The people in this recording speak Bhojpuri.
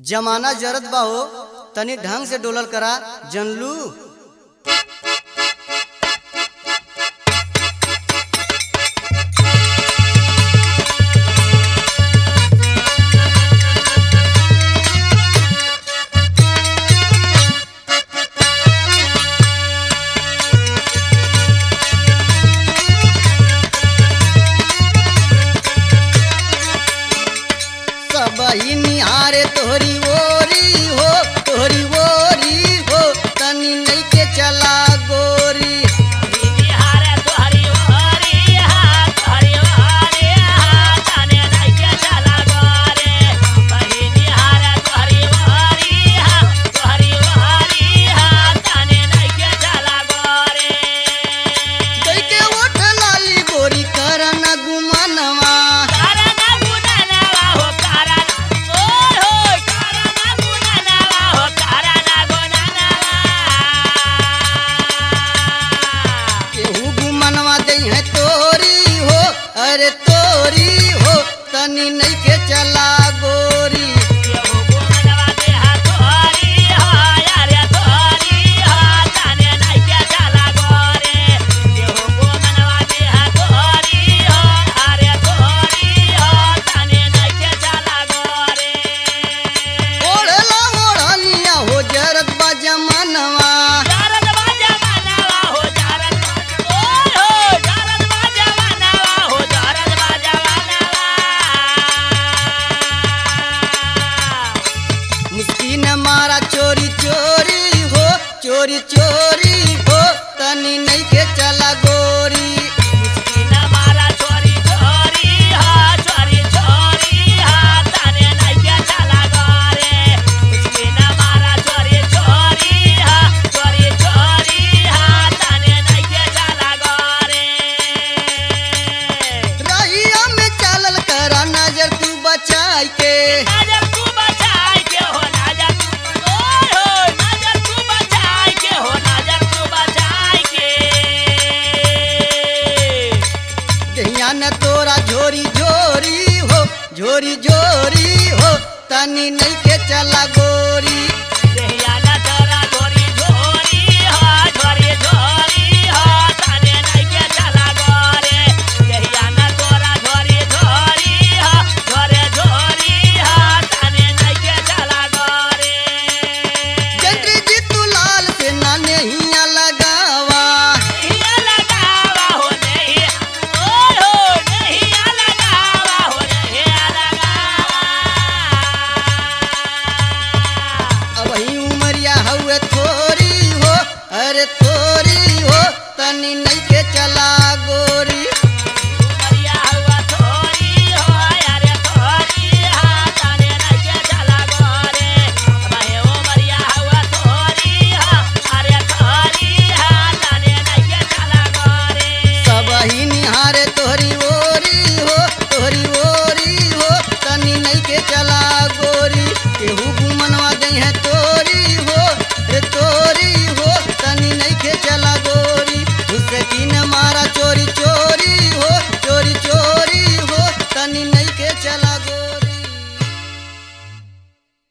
जमाना जरत बा हो, तनी ढंग से डोलल करा जनलू। सबही निहारे तोहरी ओरी हो, तोहरी ओरी हो, तनी नहीं के चला गोरी। कई के ओठ लाली गोरी करना गुमानवा, केहू गुमानवा दे है तोरी हो, अरे तोरी हो, तनी नहीं के चला गोरी। ओढ़ला ओढ़निया हो जरत बा जमानवा, मुस्किन मारा चोरी चोरी हो, चोरी चोरी हो, तनी नहीं के चला गोरी। रहिया में चलल करा नजर तू बचाई के, दहिया न तोरा झोरी झोरी हो, झोरी झोरी हो, तनी नहीं के चला गोरी।